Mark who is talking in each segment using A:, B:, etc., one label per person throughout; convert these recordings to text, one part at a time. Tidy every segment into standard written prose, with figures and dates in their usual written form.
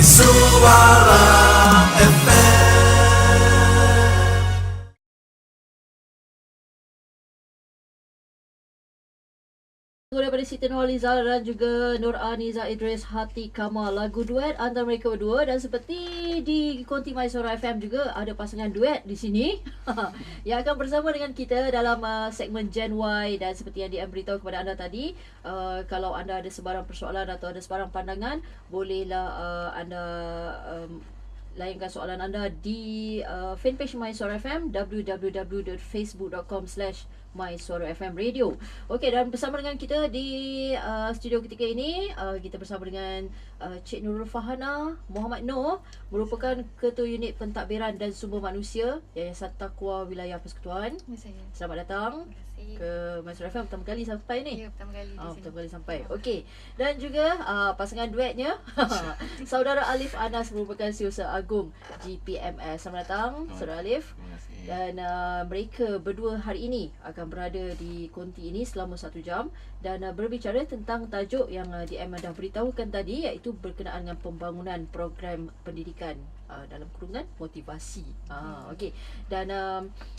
A: My Suara FM.
B: Daripada Siti Nurhaliza dan juga Nur Aniza Idris, Hati Kamal, lagu duet antara mereka berdua. Dan seperti di Konti My Suara FM juga ada pasangan duet di sini yang akan bersama dengan kita dalam segmen Gen Y. Dan seperti yang diberitahu kepada anda tadi, kalau anda ada sebarang persoalan atau ada sebarang pandangan, bolehlah anda layankan soalan anda di fanpage My Suara FM, www.facebook.com/My Suara FM Radio. Okey, dan bersama dengan kita di studio ketika ini, kita bersama dengan Cik Nurul Fahana Muhammad Noor, merupakan Ketua Unit Pentadbiran dan Sumber Manusia Yayasan Taqwa Wilayah Persekutuan.
C: Saya.
B: Selamat datang ke My Suara FM, pertama kali sampai ni.
C: Ya, pertama kali di sini.
B: Pertama kali sampai. Okey. Dan juga pasangan duetnya Saudara Alif Anas, merupakan Setiausaha Agung GPMS. Selamat datang Saudara Alif.
D: Terima kasih.
B: Dan mereka berdua hari ini akan berada di konti ini selama 1 jam dan berbicara tentang tajuk yang DM dah beritahukan tadi, iaitu berkenaan dengan pembangunan program pendidikan dalam kurungan motivasi. Okey. Dan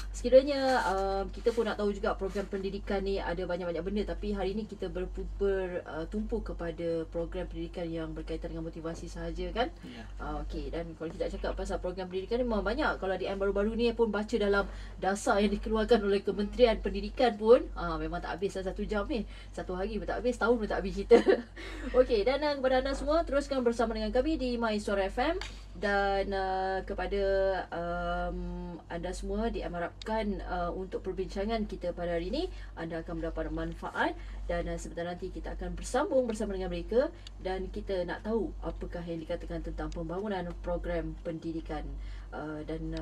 B: sekiranya kita pun nak tahu juga program pendidikan ni ada banyak-banyak benda, tapi hari ini kita bertumpu kepada program pendidikan yang berkaitan dengan motivasi sahaja kan.
D: Ya.
B: Okey, dan kalau kita cakap pasal program pendidikan ni memang banyak. Kalau DM baru-baru ni pun baca dalam dasar yang dikeluarkan oleh Kementerian Pendidikan pun memang tak habis 1 jam ni. Satu hari pun tak habis, tahun pun tak habis kita. Okey, dan kepada anda semua, teruskan bersama dengan kami di My Suara FM. Dan kepada anda semua diharapkan untuk perbincangan kita pada hari ini anda akan mendapat manfaat. Dan sebentar nanti kita akan bersambung bersama dengan mereka dan kita nak tahu apakah yang dikatakan tentang pembangunan program pendidikan. Dan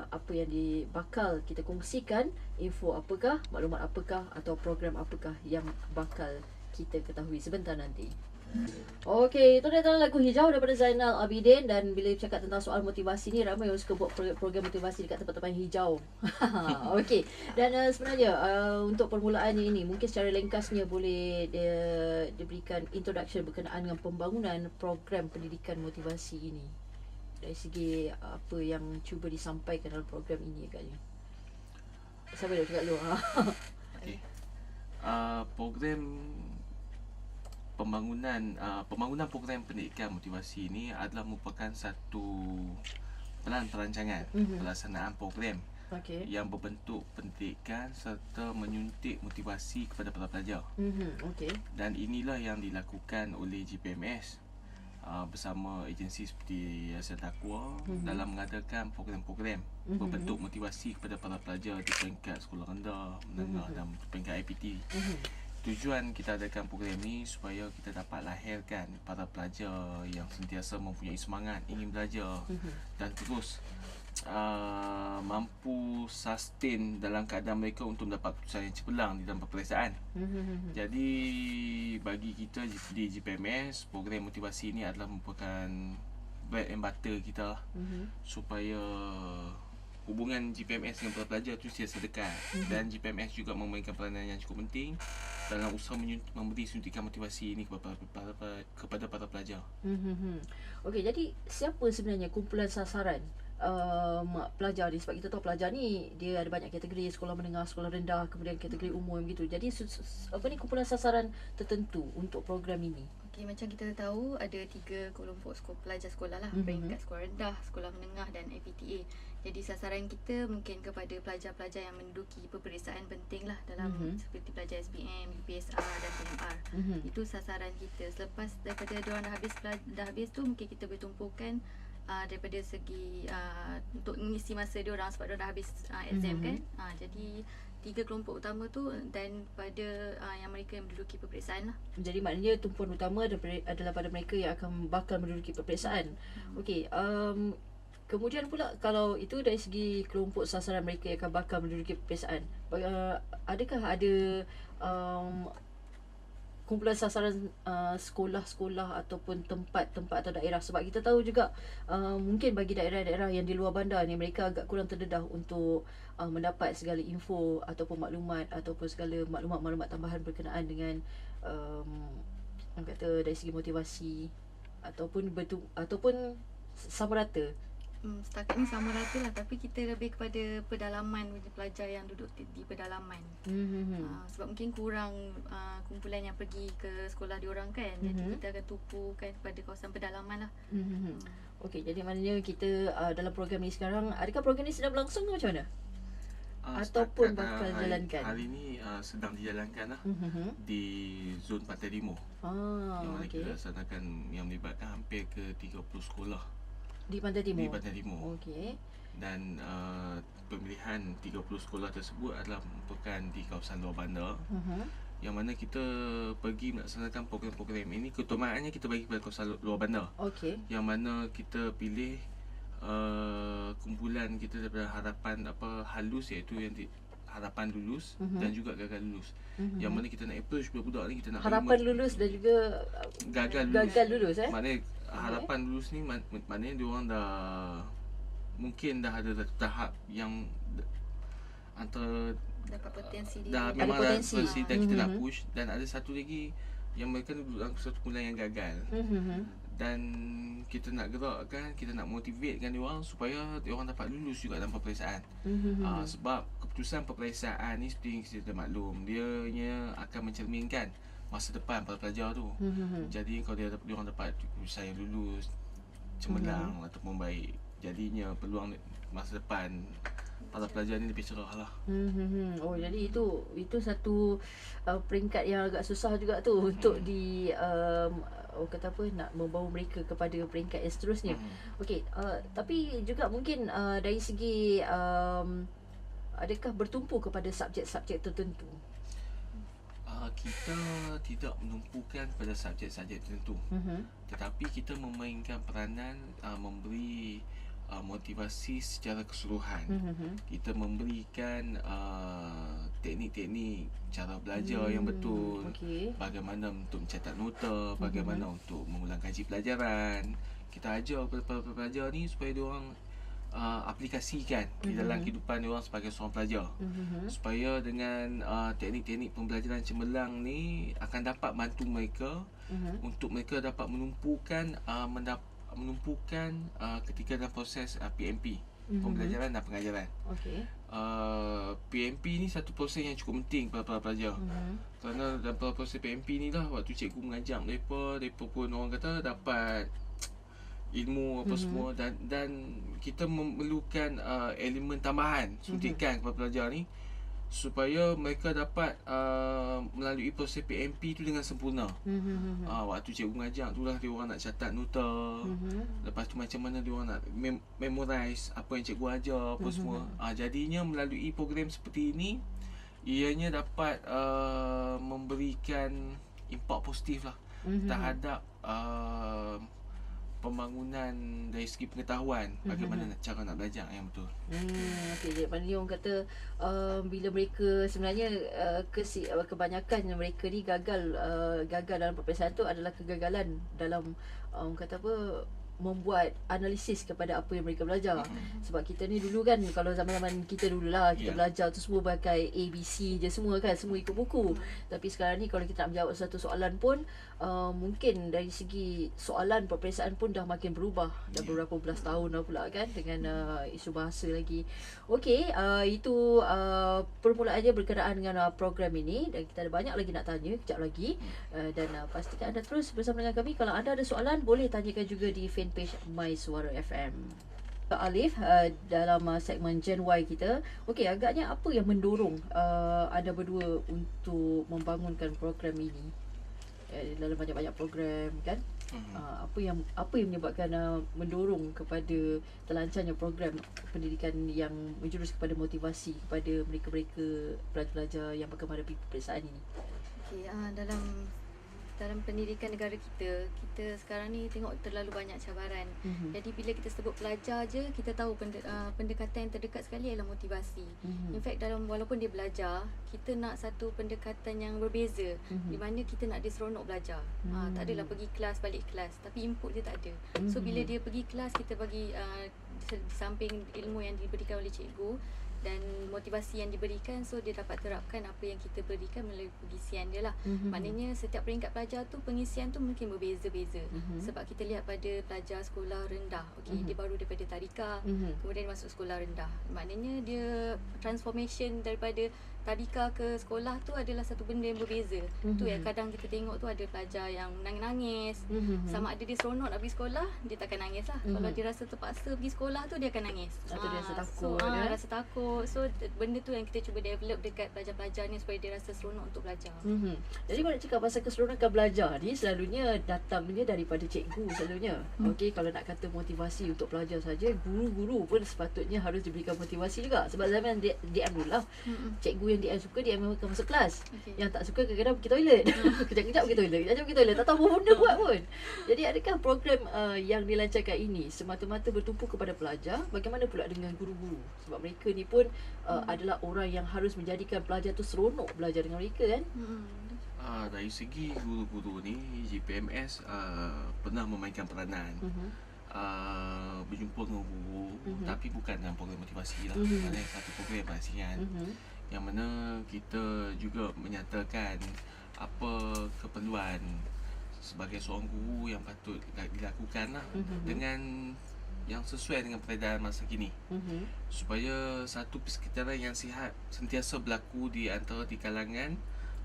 B: apa yang bakal kita kongsikan, info apakah, maklumat apakah atau program apakah yang bakal kita ketahui sebentar nanti. Okey, itu dia lagu Hijau daripada Zainal Abidin. Dan bila cakap tentang soal motivasi ni, ramai orang suka buat program motivasi dekat tempat-tempat yang hijau. Okey, dan sebenarnya untuk permulaannya ini, mungkin secara ringkasnya boleh diberikan introduction berkenaan dengan pembangunan program pendidikan motivasi ini dari segi apa yang cuba disampaikan dalam program ini agaknya. Siapa dah cakap dulu?
D: Okey. Program pembangunan program pendidikan motivasi ini adalah merupakan satu perancangan pelaksanaan program yang berbentuk pendidikan serta menyuntik motivasi kepada para pelajar.
B: Okey.
D: Dan inilah yang dilakukan oleh GPMS bersama agensi seperti Yayasan Taqwa dalam mengadakan program-program berbentuk motivasi kepada para pelajar di peringkat sekolah rendah, menengah dan peringkat IPT. Tujuan kita adakan program ni supaya kita dapat lahirkan para pelajar yang sentiasa mempunyai semangat ingin belajar dan terus mampu sustain dalam keadaan mereka untuk mendapat keputusan yang cemerlang di dalam peperiksaan. Jadi bagi kita di GPMS, program motivasi ini adalah merupakan bread and butter kita lah, supaya hubungan GPMS dengan para pelajar tu sentiasa dekat. Dan GPMS juga memainkan peranan yang cukup penting dalam usaha memberi suntikan motivasi ini kepada para pelajar.
B: Okey, jadi siapa sebenarnya kumpulan sasaran pelajar ni? Sebab kita tahu pelajar ni dia ada banyak kategori, sekolah menengah, sekolah rendah, kemudian kategori umum gitu. Jadi apa ni kumpulan sasaran tertentu untuk program ini?
C: Okey, macam kita tahu ada 3 kelompok pelajar sekolah lah, peringkat sekolah rendah, sekolah menengah dan APTA. Jadi sasaran kita mungkin kepada pelajar-pelajar yang menduduki peperiksaan penting lah dalam seperti pelajar SBM, UPSR dan PMR. Itu sasaran kita. Selepas daripada diorang dah habis tu, mungkin kita boleh tumpukan daripada segi untuk mengisi masa diorang sebab diorang dah habis exam kan. Jadi 3 kelompok utama tu dan pada yang mereka yang menduduki peperiksaan lah.
B: Jadi maknanya tumpuan utama adalah pada mereka yang akan bakal menduduki peperiksaan. Okey, kemudian pula kalau itu dari segi kelompok sasaran mereka yang akan bakal menduduki peperiksaan, adakah ada kumpulan sasaran sekolah-sekolah ataupun tempat-tempat atau daerah? Sebab kita tahu juga mungkin bagi daerah-daerah yang di luar bandar ni, mereka agak kurang terdedah untuk mendapat segala info ataupun maklumat ataupun segala maklumat-maklumat tambahan berkenaan dengan orang kata dari segi motivasi ataupun sama rata?
C: Setakat ni sama rata lah, tapi kita lebih kepada pedalaman pelajar yang duduk di pedalaman. Sebab mungkin kurang kumpulan yang pergi ke sekolah diorang kan. Jadi kita akan tumpukan pada kawasan pedalaman lah.
B: Okey, jadi maknanya kita dalam program ni sekarang, adakah program ni sedang berlangsung macam mana? Ataupun bakal jalankan?
D: Hari ni sedang dijalankan lah di zon Pantai Timur. Yang mana kita laksanakan yang melibatkan hampir ke 30 sekolah
B: di Pantai Timur.
D: Di Pantai Timur.
B: Okey.
D: Dan pemilihan 30 sekolah tersebut adalah merupakan di kawasan luar bandar. Yang mana kita pergi melaksanakan program-program ini, keutamaannya kita bagi pada kawasan luar bandar.
B: Okey.
D: Yang mana kita pilih kumpulan kita daripada harapan halus, iaitu yang harapan lulus dan juga gagal lulus. Yang mana kita nak approach budak-budak ni, kita nak
B: harapan lulus dan juga gagal lulus.
D: Maknanya harapan lulus ni maknanya diorang dah mungkin dah ada tahap yang antara
C: dapat potensi dia.
D: Dah memang ada potensi dan kita nak push. Dan ada satu lagi yang mereka duduk dalam satu kumpulan yang gagal. Dan kita nak gerakkan, kita nak motivatekan diorang supaya diorang dapat lulus juga dalam peperiksaan. Sebab keputusan peperiksaan ni seperti yang kita maklum, dianya akan mencerminkan masa depan para pelajar tu. Jadi kalau diorang dapat keputusan yang lulus, cemerlang ataupun baik, jadinya peluang masa depan para pelajar ni lebih cerah lah.
B: Oh, jadi itu satu peringkat yang agak susah juga tu untuk kata apa, nak membawa mereka kepada peringkat yang seterusnya. Okey, tapi juga mungkin dari segi adakah bertumpu kepada subjek-subjek tertentu?
D: Kita tidak menumpukan pada subjek-subjek tertentu. Tetapi kita memainkan peranan memberi motivasi secara keseluruhan. Kita memberikan teknik-teknik cara belajar yang betul, bagaimana untuk mencatat nota, bagaimana untuk mengulang kaji pelajaran. Kita ajar kepada pelajar ni supaya diorang aplikasikan di dalam kehidupan diorang sebagai seorang pelajar, supaya dengan teknik-teknik pembelajaran cemerlang ni akan dapat bantu mereka untuk mereka dapat menumpukan ketika dalam proses PMP, pembelajaran dan pengajaran. PMP ni satu proses yang cukup penting pada pelajar. Kerana dalam proses PMP ni lah waktu cikgu mengajar mereka pun orang kata dapat ilmu apa semua, dan kita memerlukan elemen tambahan suntikan kepada pelajar ni supaya mereka dapat melalui proses PMP tu dengan sempurna. Waktu cikgu mengajar tu lah dia orang nak catat nota, lepas tu macam mana dia orang nak memorize apa yang cikgu ajar apa semua. Jadinya melalui program seperti ini ianya dapat memberikan impak positif lah terhadap pembangunan dari segi pengetahuan bagaimana cara nak belajar yang betul.
B: Okey, jadi maknanya orang kata bila mereka sebenarnya kebanyakan mereka ni gagal dalam peperiksaan tu adalah kegagalan dalam orang kata apa, membuat analisis kepada apa yang mereka belajar. Sebab kita ni dulu kan, kalau zaman-zaman kita dululah kita belajar tu semua pakai ABC je semua kan, semua ikut buku. Tapi sekarang ni kalau kita nak menjawab satu soalan pun mungkin dari segi soalan peperiksaan pun dah makin berubah. Dah beberapa belas tahun dah pula kan, dengan isu bahasa lagi. Okey, itu permulaannya berkenaan dengan program ini, dan kita ada banyak lagi nak tanya kejap lagi. Dan pastikan anda terus bersama dengan kami. Kalau anda ada soalan boleh tanyakan juga di fanpage My Suara FM. Alif, dalam segmen Gen Y kita, okey, agaknya apa yang mendorong anda berdua untuk membangunkan program ini? Dalam banyak-banyak program kan, apa yang menyebabkan mendorong kepada terlancarnya program pendidikan yang menjurus kepada motivasi kepada mereka-mereka pelajar-pelajar yang bakal menghadapi peperiksaan ini?
C: Okey, dalam pendidikan negara kita sekarang ni tengok terlalu banyak cabaran. Jadi bila kita sebut pelajar je, kita tahu pendekatan yang terdekat sekali ialah motivasi. In fact, walaupun dia belajar, kita nak satu pendekatan yang berbeza, di mana kita nak dia seronok belajar. Tak adalah pergi kelas balik kelas, tapi input dia tak ada. So bila dia pergi kelas, kita bagi di samping ilmu yang diberikan oleh cikgu, dan motivasi yang diberikan, so dia dapat terapkan apa yang kita berikan melalui pengisian dia lah. Maknanya setiap peringkat pelajar tu pengisian tu mungkin berbeza-beza. Sebab kita lihat pada pelajar sekolah rendah, okey, dia baru daripada tadika, kemudian masuk sekolah rendah. Maknanya dia transformation daripada tadika ke sekolah tu adalah satu benda yang berbeza. Tu yang kadang kita tengok tu, ada pelajar yang nangis-nangis. Sama ada dia seronok nak pergi sekolah, dia takkan nangis lah. Kalau dia rasa terpaksa pergi sekolah tu, dia akan nangis.
B: Atau dia rasa takut.
C: Rasa takut. So benda tu yang kita cuba develop dekat pelajar-pelajar ni supaya dia rasa seronok untuk belajar.
B: Jadi kalau nak cakap pasal keseronokan belajar ni, selalunya datangnya daripada cikgu selalunya. Okey, kalau nak kata motivasi untuk pelajar saja, guru-guru pun sepatutnya harus diberikan motivasi juga. Sebab zaman DM dulu lah, cikgu yang DM suka, DM akan masuk kelas. Yang tak suka kadang-kadang pergi toilet. Kejap-kejap pergi toilet, kejap-kejap pergi toilet, tak tahu apa benda buat pun. Jadi adakah program yang dilancarkan ini semata-mata bertumpu kepada pelajar? Bagaimana pula dengan guru-guru? Sebab mereka ni pun adalah orang yang harus menjadikan pelajar tu seronok belajar dengan mereka kan?
D: Dari segi guru-guru ni, GPMS pernah memainkan peranan. Berjumpa dengan guru, tapi bukan dalam program motivasi lah. Ada satu program basian yang mana kita juga menyatakan apa keperluan sebagai seorang guru yang patut dilakukan lah, dengan yang sesuai dengan peredaran masa kini, supaya satu persekitaran yang sihat sentiasa berlaku di antara di kalangan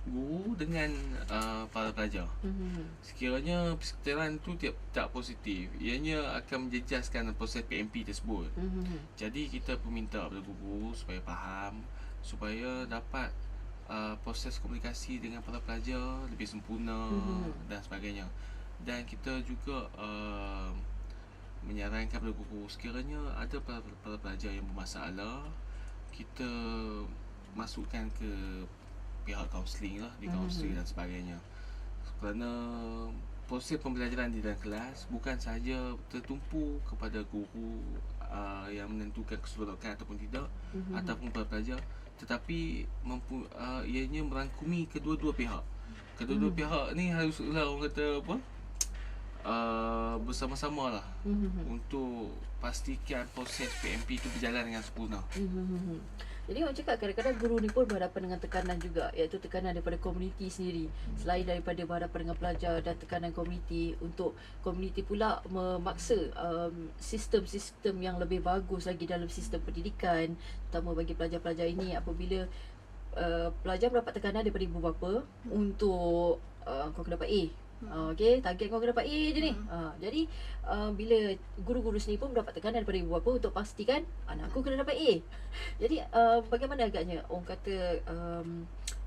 D: guru dengan para pelajar. Sekiranya persekitaran tu tak positif, ianya akan menjejaskan proses PMP tersebut. Jadi kita pun minta kepada guru supaya faham, supaya dapat proses komunikasi dengan para pelajar lebih sempurna dan sebagainya. Dan kita juga menyarankan kepada guru, sekiranya ada para pelajar yang bermasalah, kita masukkan ke pihak kaunseling lah, di kaunseling dan sebagainya. Kerana proses pembelajaran di dalam kelas bukan sahaja tertumpu kepada guru yang menentukan keseronokan ataupun tidak, ataupun para pelajar, tetapi ianya merangkumi kedua-dua pihak. Kedua-dua pihak ni haruslah orang kata apa, bersama-sama lah untuk pastikan proses PMP itu berjalan dengan sempurna.
B: Jadi orang cakap kadang-kadang guru ni pun berhadapan dengan tekanan juga, iaitu tekanan daripada komuniti sendiri. Selain daripada berhadapan dengan pelajar dan tekanan komuniti, untuk komuniti pula memaksa sistem-sistem yang lebih bagus lagi dalam sistem pendidikan, terutama bagi pelajar-pelajar ini apabila pelajar mendapat tekanan daripada ibu bapa untuk kau kena dapat A. Okey, target kau kena dapat A je ni. Jadi bila guru-guru sendiri pun mendapat tekanan daripada ibu bapa untuk pastikan anak aku kena dapat A. Jadi bagaimana agaknya orang kata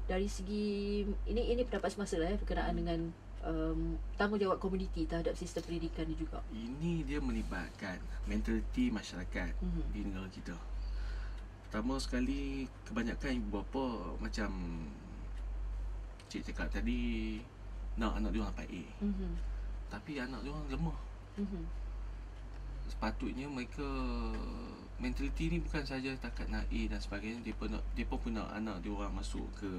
B: dari segi ini pendapat semasa lah berkenaan dengan tanggungjawab komuniti terhadap sistem pendidikan ni juga.
D: Ini dia melibatkan mentaliti masyarakat di negara kita. Pertama sekali, kebanyakan ibu bapa macam cik cakap tadi, nak anak dia orang dapat A. Tapi anak dia orang lemah. Sepatutnya mereka mentaliti ni bukan saja takat nak A dan sebagainya, dia pun nak anak dia orang masuk ke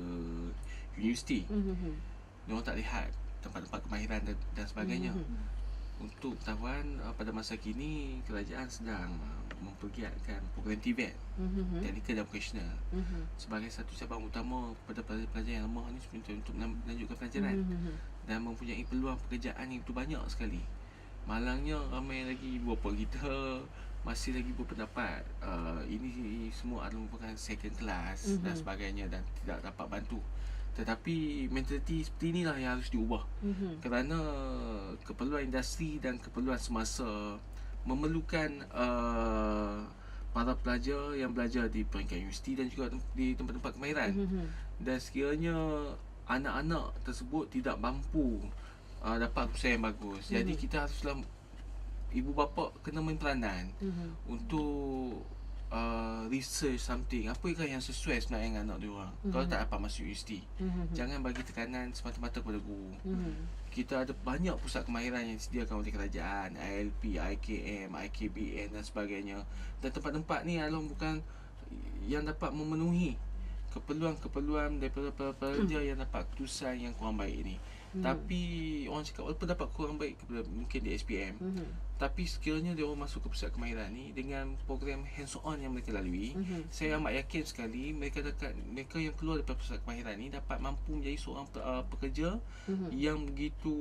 D: universiti. Dia orang tak lihat tempat-tempat kemahiran dan sebagainya. Untuk pengetahuan, pada masa kini kerajaan sedang mempergiatkan program TVET, Technical dan Vocational, sebagai satu cabang utama kepada pelajar yang lemah ni untuk melanjutkan pelajaran dan mempunyai peluang pekerjaan yang itu banyak sekali. Malangnya ramai lagi ibu bapa kita masih lagi berpendapat ini semua adalah merupakan second class dan sebagainya dan tidak dapat bantu. Tetapi mentaliti seperti inilah yang harus diubah, kerana keperluan industri dan keperluan semasa memerlukan para pelajar yang belajar di peringkat universiti dan juga di tempat-tempat kemahiran. Dan sekiranya anak-anak tersebut tidak mampu dapat keputusan yang bagus, jadi kita haruslah, ibu bapa kena main peranan untuk research something, apakah yang sesuai sebenarnya dengan anak dia orang. Kalau tak dapat masuk universiti, jangan bagi tekanan semata-mata kepada guru. Kita ada banyak pusat kemahiran yang disediakan oleh kerajaan, ILP, IKM, IKBN dan sebagainya. Dan tempat-tempat ni adalah bukan yang dapat memenuhi keperluan-keperluan daripada pelajar yang dapat keputusan yang kurang baik ini. Tapi orang cakap walaupun dapat kurang baik mungkin di SPM, tapi sekiranya dia orang masuk ke pusat kemahiran ni dengan program hands on yang mereka lalui, saya amat yakin sekali mereka yang keluar daripada pusat kemahiran ni dapat mampu menjadi seorang pekerja yang begitu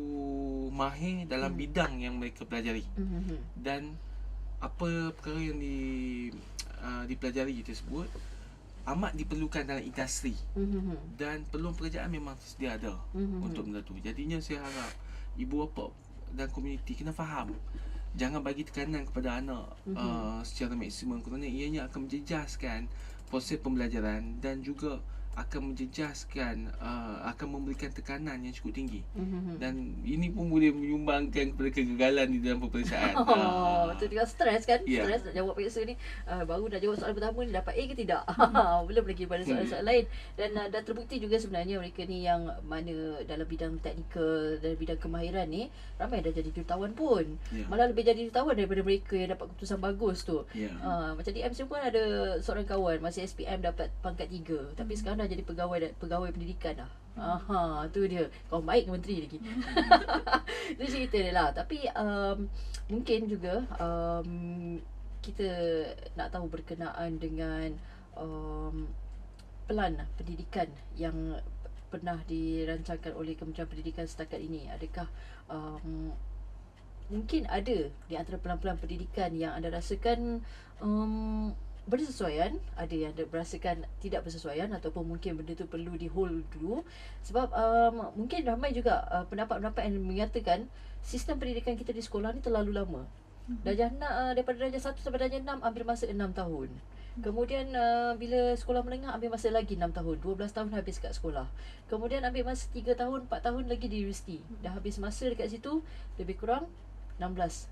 D: mahir dalam bidang yang mereka pelajari. Dan apa perkara yang dipelajari tersebut amat diperlukan dalam industri, dan peluang pekerjaan memang sedia ada untuk benda tu. Jadinya saya harap ibu bapa dan komuniti kena faham, jangan bagi tekanan kepada anak secara maksimum, kerana ianya akan menjejaskan proses pembelajaran dan juga akan menjejaskan, akan memberikan tekanan yang cukup tinggi. Dan ini pun boleh menyumbangkan kepada kegagalan di dalam peperiksaan.
B: Betul juga, stres kan?
D: Yeah.
B: Stres nak jawab periksa ni. Baru dah jawab soalan pertama ni, dapat A ke tidak? Belum lagi pada soalan-soalan lain. Dan dah terbukti juga sebenarnya mereka ni yang mana dalam bidang teknikal, dalam bidang kemahiran ni, ramai dah jadi jutawan pun. Malah lebih jadi jutawan daripada mereka yang dapat keputusan bagus tu. Macam di MC pun ada seorang kawan masih SPM dapat pangkat 3, tapi sekarang dah jadi pegawai pendidikan dah. Tu dia. Kawan baik dengan menteri lagi. Itu cerita dia lah. Tapi mungkin juga kita nak tahu berkenaan dengan pelan pendidikan yang pernah dirancangkan oleh Kementerian Pendidikan setakat ini. Adakah mungkin ada di antara pelan-pelan pendidikan yang anda rasakan bersesuaian, ada yang berasakan tidak bersesuaian, ataupun mungkin benda tu perlu di hold dulu. Sebab mungkin ramai juga pendapat-pendapat yang mengatakan sistem pendidikan kita di sekolah ni terlalu lama. Daripada darjah 1 sampai darjah 6 ambil masa 6 tahun. Kemudian bila sekolah menengah ambil masa lagi 6 tahun, 12 tahun habis kat sekolah. Kemudian ambil masa 3 tahun, 4 tahun lagi di universiti. Dah habis masa dekat situ, lebih kurang 16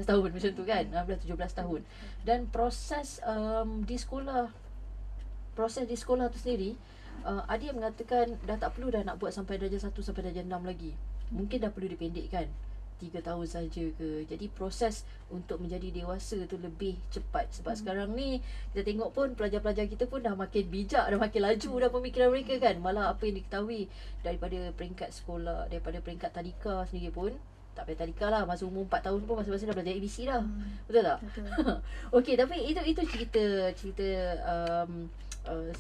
B: tahun macam tu kan, 16-17 tahun. Dan proses di sekolah tu sendiri, ada yang mengatakan dah tak perlu dah nak buat sampai darjah 1 sampai darjah 6 lagi. Mungkin dah perlu dipendekkan 3 tahun saja ke. Jadi proses untuk menjadi dewasa tu lebih cepat. Sebab sekarang ni kita tengok pun pelajar-pelajar kita pun dah makin bijak, dah makin laju dah pemikiran mereka kan. Malah apa yang diketahui daripada peringkat sekolah, daripada peringkat tadika sendiri pun, tak payah tadika lah, masa umur 4 tahun pun masing-masing dah belajar ABC dah. Betul tak?
C: Betul.
B: Okey, tapi itu cerita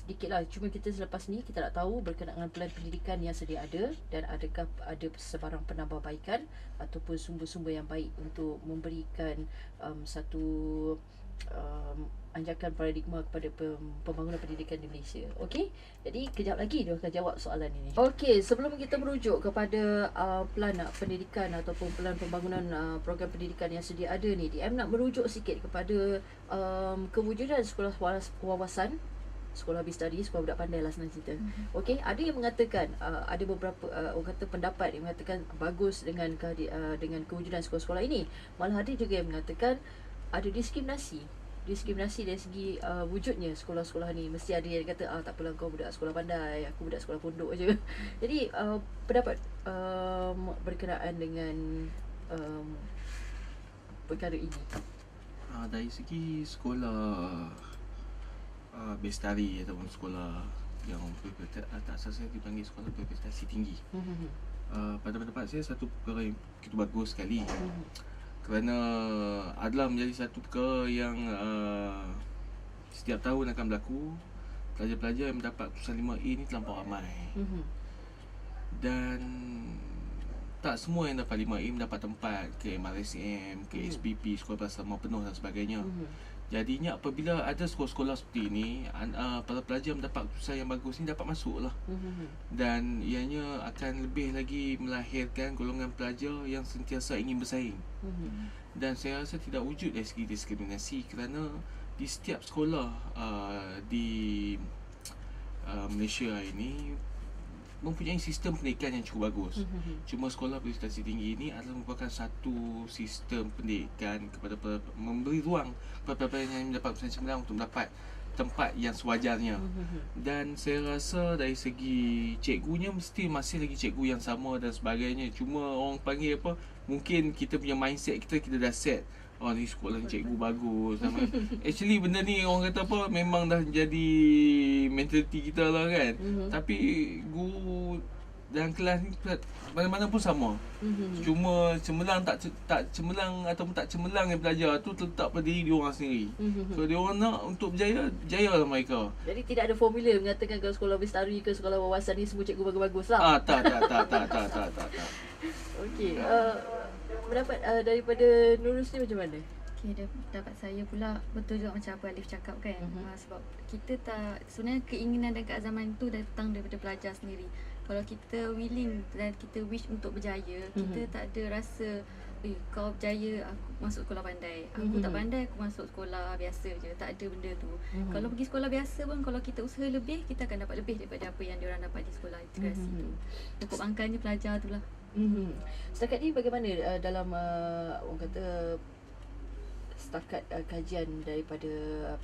B: sedikit lah. Cuma kita selepas ni kita nak tahu berkenaan dengan pelan pendidikan yang sedia ada, dan adakah ada sebarang penambahbaikan ataupun sumber-sumber yang baik untuk memberikan satu anjakan paradigma kepada pembangunan pendidikan di Malaysia. Okey, jadi kejap lagi dia akan jawab soalan ini. Okey, sebelum kita merujuk kepada pelan pendidikan ataupun pelan pembangunan program pendidikan yang sedia ada ni, DM nak merujuk sikit kepada kewujudan sekolah wawasan, sekolah bistari, sekolah budak pandai lah senang cerita. Okey, ada yang mengatakan ada beberapa orang kata pendapat yang mengatakan bagus dengan kewujudan sekolah-sekolah ini. Malah ada juga yang mengatakan ada diskriminasi dari segi wujudnya sekolah-sekolah ni. Mesti ada yang kata tak apalah, kau budak sekolah pandai, aku budak sekolah pondok je. Jadi pendapat berkenaan dengan perkara ini.
D: Dari segi sekolah bestari ataupun sekolah yang tak saya dipanggil sekolah berprestasi tinggi, pada pendapat saya satu perkara yang begitu bagus sekali. Kerana adalah menjadi satu perkara yang setiap tahun akan berlaku. Pelajar-pelajar yang mendapat keputusan 5A ni terlampau ramai. Dan tak semua yang dapat 5A mendapat tempat ke MRSM, ke SPP, sekolah bersama penuh dan sebagainya. Jadinya apabila ada sekolah-sekolah seperti ini, para pelajar mendapat keputusan yang bagus ni dapat masuk lah. Dan ianya akan lebih lagi melahirkan golongan pelajar yang sentiasa ingin bersaing. Dan saya rasa tidak wujud dari segi diskriminasi, kerana di setiap sekolah di Malaysia ini mempunyai sistem pendidikan yang cukup bagus. Cuma sekolah berprestasi tinggi ini adalah merupakan satu sistem pendidikan kepada memberi ruang kepada pelajar yang mendapat keputusan cemerlang untuk mendapat tempat yang sewajarnya. Dan saya rasa dari segi cikgunya mesti masih lagi cikgu yang sama dan sebagainya. Cuma orang panggil apa, mungkin kita punya mindset kita dah set, ni sekolah ni cikgu bagus. Actually benda ni orang kata apa, memang dah jadi mentality kita lah kan. Tapi guru dan kelas ni mana-mana pun sama. Cuma cemerlang tak cemerlang ataupun tak cemerlang yang pelajar tu terletak pada diri diorang sendiri. Kalau diorang nak untuk berjaya, jayalah mereka.
B: Jadi tidak ada formula mengatakan kalau sekolah bestari ke sekolah wawasan ni semua cikgu bagus-bagus lah.
D: Tak.
B: Okey, pendapat daripada Nurus ni macam mana?
C: Okay, dapat saya pula betul juga macam apa Alif cakap kan. Sebab kita tak, sebenarnya keinginan dan keazaman tu datang daripada pelajar sendiri. Kalau kita willing dan kita wish untuk berjaya, kita tak ada rasa kau berjaya aku masuk sekolah pandai, aku tak pandai aku masuk sekolah biasa je. Tak ada benda tu. Kalau pergi sekolah biasa pun, kalau kita usaha lebih, kita akan dapat lebih daripada apa yang diorang dapat di sekolah integrasi tu. Pokok angkanya pelajar tu lah.
B: Setakat ni bagaimana dalam orang kata setakat kajian daripada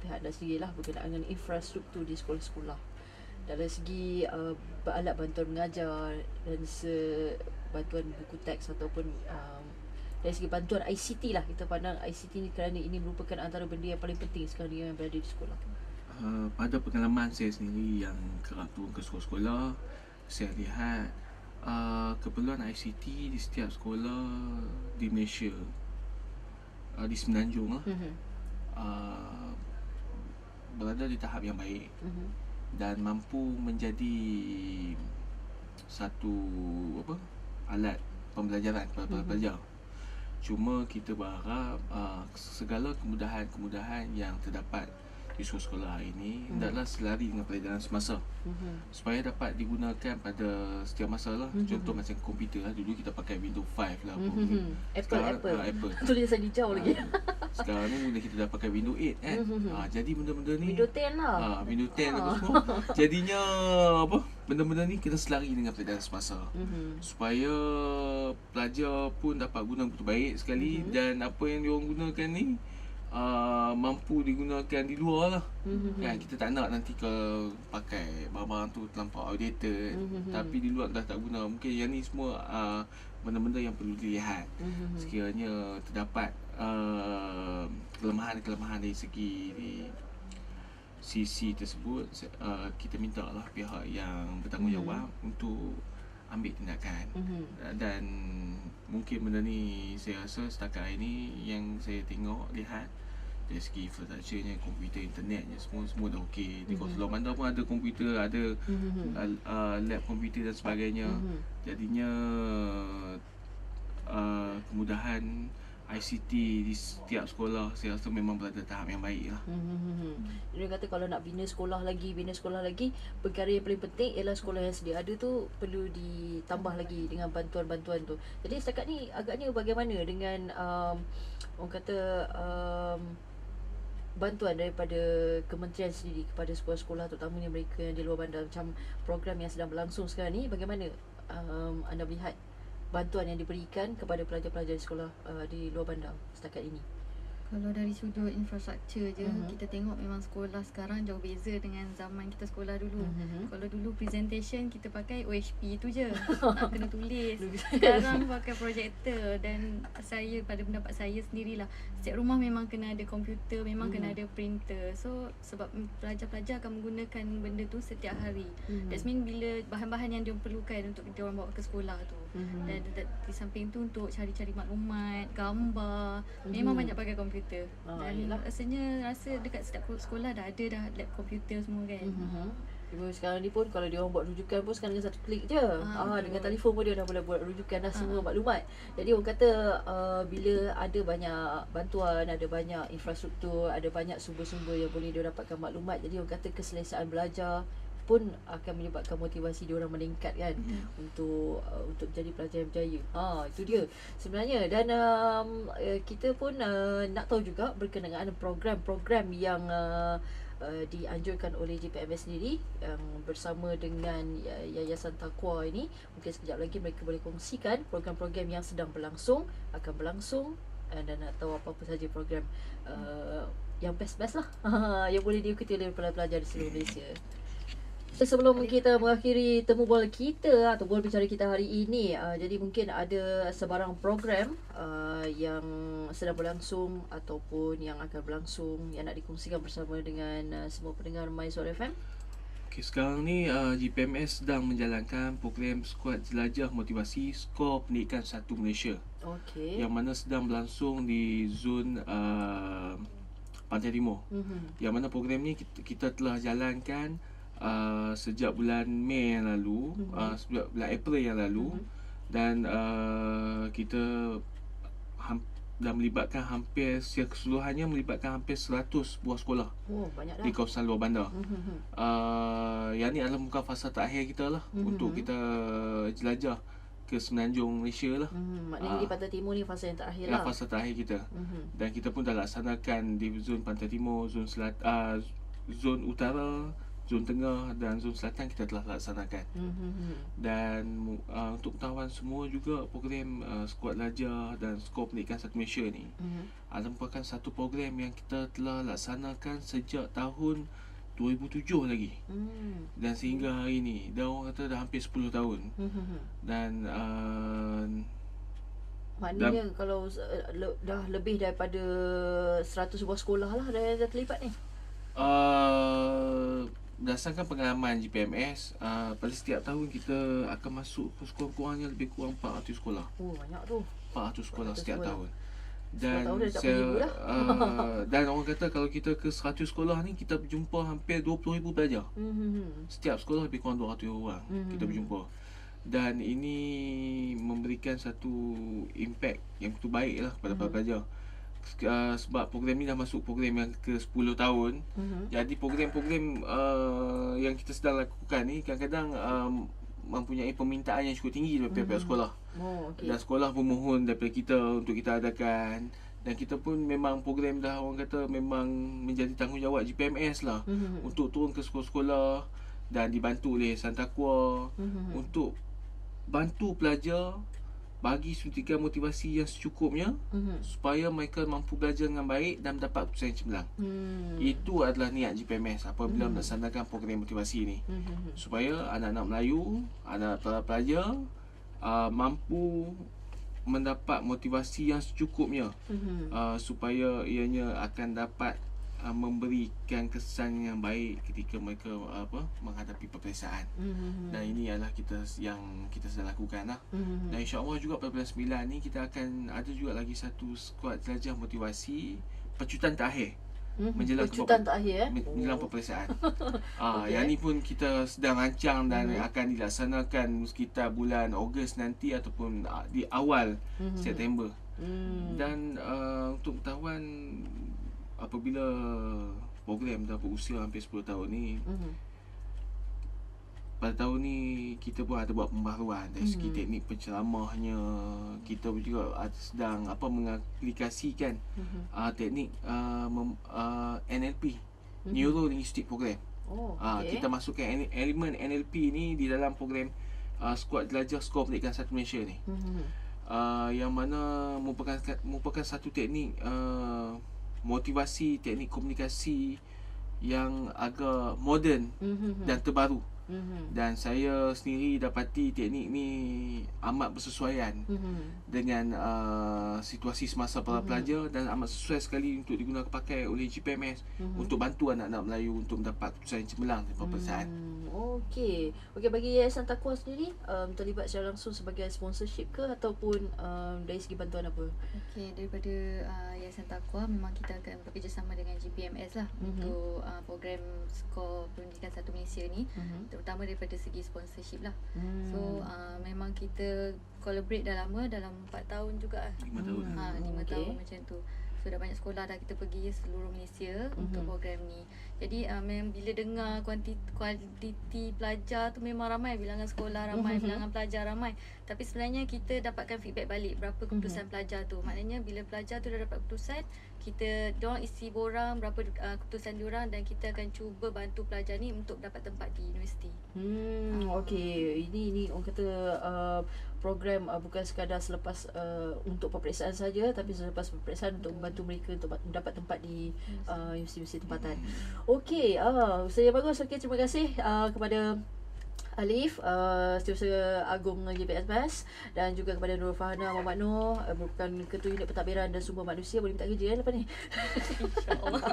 B: pihak anda sendiri lah berkenaan dengan infrastruktur di sekolah-sekolah dari segi alat bantuan mengajar dan bantuan buku teks ataupun dari segi bantuan ICT lah, kita pandang ICT ni kerana ini merupakan antara benda yang paling penting sekarang ni yang berada di sekolah.
D: Pada pengalaman saya sendiri yang kerap turun ke sekolah-sekolah, saya lihat keperluan ICT di setiap sekolah di Malaysia, di Semenanjung lah, berada di tahap yang baik dan mampu menjadi satu alat pembelajaran kepada pelajar. Cuma kita berharap segala kemudahan-kemudahan yang terdapat di sekolah hari ini hendaklah selari dengan peredaran semasa, supaya dapat digunakan pada setiap masa lah. Contoh macam komputer lah, dulu kita pakai Windows 5 lah.
B: Apple. Tulisan hijau lagi.
D: Sekarang ni mula kita dah pakai Windows 8 kan. Jadi benda-benda ni
B: Windows 10 lah.
D: Windows 10 apa semua. Jadinya benda-benda ni kena selari dengan peredaran semasa, supaya pelajar pun dapat guna betul baik sekali, dan apa yang diorang gunakan ni mampu digunakan di luar lah. Kan kita tak nak nanti kalau pakai barang-barang tu terlampau outdated, tapi di luar dah tak guna. Mungkin yang ni semua benda-benda yang perlu dilihat. Sekiranya terdapat kelemahan-kelemahan dari segi sisi tersebut, kita minta lah pihak yang bertanggungjawab untuk ambil tindakan. Dan mungkin benda ni saya rasa setakat hari ni yang saya lihat dari segi infrastrukturnya, komputer, internetnya, semua dah okey. Di Sekolah Bandar pun ada komputer, ada lab komputer dan sebagainya. Jadinya kemudahan ICT di setiap sekolah saya rasa memang berada tahap yang baik lah.
B: Dia kata kalau nak bina sekolah lagi, perkara yang paling penting ialah sekolah yang sedia ada tu perlu ditambah lagi dengan bantuan-bantuan tu. Jadi setakat ni agaknya bagaimana dengan orang kata bantuan daripada kementerian sendiri kepada sekolah-sekolah, terutamanya mereka yang di luar bandar, macam program yang sedang berlangsung sekarang ni, bagaimana anda melihat bantuan yang diberikan kepada pelajar-pelajar di sekolah di luar bandar setakat ini?
C: Kalau dari sudut infrastruktur je, kita tengok memang sekolah sekarang jauh beza dengan zaman kita sekolah dulu. Kalau dulu presentation kita pakai OHP tu je, nak kena tulis. Sekarang pakai projektor, dan saya, pada pendapat saya sendirilah, setiap rumah memang kena ada komputer, memang kena ada printer. So sebab pelajar-pelajar akan menggunakan benda tu setiap hari. That's mean bila bahan-bahan yang dia perlukan untuk dia orang bawa ke sekolah tu. Dan di samping tu untuk cari-cari maklumat, gambar, memang banyak pakai komputer. Dan rasa dekat setiap sekolah dah ada dah lab komputer semua kan.
B: Sekarang ni pun kalau dia orang buat rujukan pun sekarang dengan satu klik je. Dengan telefon pun dia dah boleh buat rujukan dah semua maklumat. Jadi orang kata bila ada banyak bantuan, ada banyak infrastruktur, ada banyak sumber-sumber yang boleh dia dapatkan maklumat, jadi orang kata keselesaan belajar pun akan menyebabkan motivasi dia orang meningkat kan, untuk jadi pelajar yang berjaya. Itu dia sebenarnya. Dan kita pun nak tahu juga berkenaan program-program yang dianjurkan oleh JPMS sendiri yang bersama dengan Yayasan Taqwa ini. Mungkin sekejap lagi mereka boleh kongsikan program-program yang sedang berlangsung, akan berlangsung, dan nak tahu apa-apa saja program yang best-best lah yang boleh diikuti oleh pelajar di seluruh Malaysia. Sebelum kita mengakhiri temu bola kita atau bola bicara kita hari ini, jadi mungkin ada sebarang program yang sedang berlangsung ataupun yang akan berlangsung yang nak dikongsikan bersama dengan semua pendengar My Suara FM.
D: Okay, sekarang ni GPMS sedang menjalankan program Skuad Jelajah Motivasi Skor Pendidikan 1 Malaysia.
B: Okey.
D: Yang mana sedang berlangsung di zon Pantai Timur. Yang mana program ni kita telah jalankan sejak bulan Mei yang lalu, sejak bulan April yang lalu, dan kita dah melibatkan hampir, secara keseluruhannya melibatkan hampir 100 buah sekolah
B: Banyak dah.
D: di kawasan luar bandar. Yang ni adalah bukan fasa terakhir kita lah untuk kita jelajah ke Semenanjung Malaysia lah.
B: Maknanya di Pantai Timur ni fasa yang terakhir lah.
D: Fasa terakhir kita. Dan kita pun dah laksanakan di zon Pantai Timur, zon zon utara, zon tengah dan zon selatan kita telah laksanakan. Dan untuk pengetahuan semua juga, program Skuad Jelajah dan Skor Pendidikan 1 Malaysia ni adalah merupakan satu program yang kita telah laksanakan sejak tahun 2007 lagi. Dan sehingga hari ni dah orang kata dah hampir 10 tahun. Dan
B: maknanya kalau dah lebih daripada 100 buah sekolah lah dah terlibat ni.
D: Berdasarkan pengalaman GPMS, pada setiap tahun kita akan masuk sekurang-kurangnya lebih kurang 400 sekolah.
B: Banyak tu.
D: 400 sekolah setiap tahun.
B: Dan
D: dan orang kata kalau kita ke 100 sekolah ni, kita berjumpa hampir 20,000 pelajar. Setiap sekolah lebih kurang 200 orang kita berjumpa. Dan ini memberikan satu impact yang betul baik lah kepada para pelajar. Sebab program ni dah masuk program yang ke-10 tahun. Jadi program-program yang kita sedang lakukan ni kadang-kadang mempunyai permintaan yang cukup tinggi daripada pihak sekolah. Dan sekolah pun mohon daripada kita untuk kita adakan. Dan kita pun memang program dah orang kata memang menjadi tanggungjawab GPMS lah untuk turun ke sekolah-sekolah dan dibantu oleh Santakwa untuk bantu pelajar, bagi suntikan motivasi yang secukupnya supaya mereka mampu belajar dengan baik dan mendapat keputusan yang cemerlang. Itu adalah niat GPMS apabila melaksanakan program motivasi ini. Supaya anak-anak Melayu, anak para pelajar mampu mendapat motivasi yang secukupnya supaya ianya akan dapat memberikan kesan yang baik ketika mereka menghadapi peperiksaan. Dan ini adalah yang kita sedang lakukan lah. Dan insya-Allah juga pada bulan 9 ni kita akan ada juga lagi satu skuad jelajah motivasi pecutan terakhir. Menjelang peperiksaan. Yang ni pun kita sedang rancang dan akan dilaksanakan sekitar bulan Ogos nanti ataupun di awal September. Dan untuk pengetahuan, apabila program dah berusia hampir 10 tahun ni, pada tahun ni kita pun ada buat pembaharuan dari segi teknik penceramahnya. Kita juga sedang mengaplikasikan teknik NLP, Neuro Linguistic Program. Kita masukkan elemen NLP ni di dalam program Skuad Jelajah Skor Pendidikan 1 Malaysia ni. Yang mana merupakan satu teknik motivasi, teknik komunikasi yang agak moden dan terbaru. Dan saya sendiri dapati teknik ni amat bersesuaian dengan situasi semasa para pelajar dan amat sesuai sekali untuk digunakan pakai oleh GPMS untuk bantu anak-anak Melayu untuk mendapat keputusan yang cemerlang di peperiksaan.
B: Okey, bagi Yayasan Taqwa sendiri terlibat secara langsung sebagai sponsorship ke ataupun dari segi bantuan apa?
C: Okey, daripada Yayasan Taqwa memang kita akan bekerjasama dengan GPMS lah untuk program Skor Pendidikan 1 Malaysia ni, terutama daripada segi sponsorship lah. So memang kita collaborate dah lama, dalam 4 tahun juga
D: 5 tahun.
C: 5 tahun macam tu. So dah banyak sekolah dah kita pergi seluruh Malaysia untuk program ni. Jadi memang bila dengar kuantiti pelajar tu memang ramai, bilangan sekolah ramai, bilangan pelajar ramai. Tapi sebenarnya kita dapatkan feedback balik berapa keputusan pelajar tu. Maknanya bila pelajar tu dah dapat keputusan, diorang isi borang berapa keputusan diorang dan kita akan cuba bantu pelajar ni untuk dapat tempat di universiti.
B: Okey, ini orang kata program bukan sekadar selepas untuk peperiksaan saja, tapi selepas peperiksaan untuk membantu mereka untuk mendapat tempat di universiti-universiti tempatan. Okey, saya bagus. Okey, terima kasih kepada Alif, Setiausaha Agung JPMS, dan juga kepada Nurul Fahana Muhammad Noor, merupakan Ketua Unit Pentadbiran dan Sumber Manusia. Boleh minta kerja lepas ni.
C: InsyaAllah.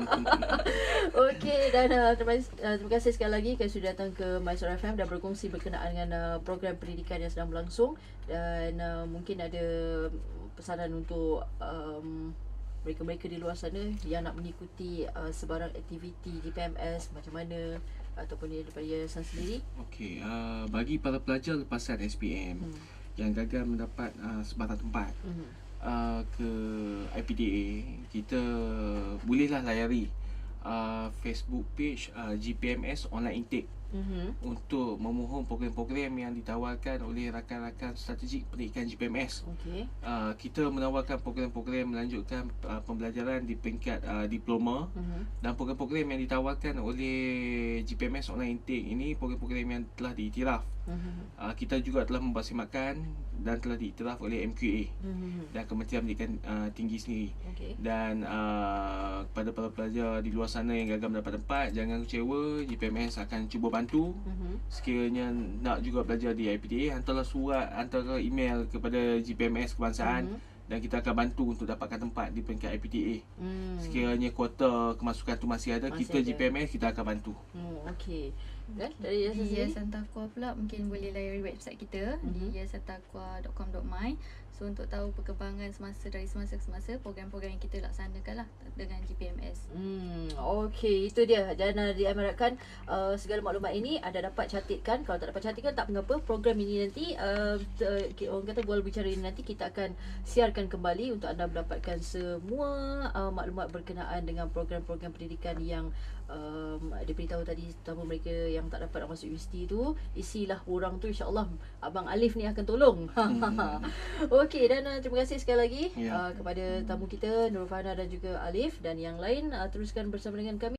B: Okey, dan terima kasih sekali lagi kerana sudah datang ke MySuara FM dan berkongsi berkenaan dengan program pendidikan yang sedang berlangsung, dan mungkin ada pesanan untuk mereka-mereka di luar sana yang nak mengikuti sebarang aktiviti GPMS macam mana, ataupun daripada yayasan sendiri.
D: Okey, bagi para pelajar lepasan SPM yang gagal mendapat sebarang tempat ke IPDA, kita bolehlah layari Facebook page GPMS Online Intake untuk memohon program-program yang ditawarkan oleh rakan-rakan strategik pendidikan GPMS.
B: Okey.
D: Kita menawarkan program-program melanjutkan pembelajaran di peringkat diploma, dan program-program yang ditawarkan oleh GPMS Online Intake ini program-program yang telah diiktiraf. Kita juga telah mempersemakkan dan telah diiktiraf oleh MQA dan Kementerian Pendidikan Tinggi sendiri.
B: Okey.
D: Dan kepada para pelajar di luar sana yang gagal mendapat tempat, jangan kecewa, GPMS akan cuba bantu. Sekiranya nak juga belajar di IPDA, hantarlah surat, hantarlah email kepada GPMS Kebangsaan dan kita akan bantu untuk dapatkan tempat di peringkat IPDA. Sekiranya kuota kemasukan tu masih ada, kita GPMS kita akan bantu.
B: Okey. Dan dari
C: Di Yayasan Taqwa pula mungkin boleh layari website kita di yayasantaqwa.com.my. So untuk tahu perkembangan dari semasa ke semasa program-program yang kita laksanakan lah dengan GPMS.
B: Okey, itu dia. Dan diharapkan segala maklumat ini anda dapat catatkan. Kalau tak dapat catatkan tak mengapa. Program ini nanti orang kata bola bicara ini nanti kita akan siarkan kembali untuk anda mendapatkan semua maklumat berkenaan dengan program-program pendidikan yang diberitahu tadi, terutama mereka yang tak dapat nak masuk universiti tu. Isilah orang tu, insya-Allah Abang Alif ni akan tolong. Okey, dan terima kasih sekali lagi kepada tamu kita Nurul Fahana dan juga Alif, dan yang lain teruskan bersama dengan kami.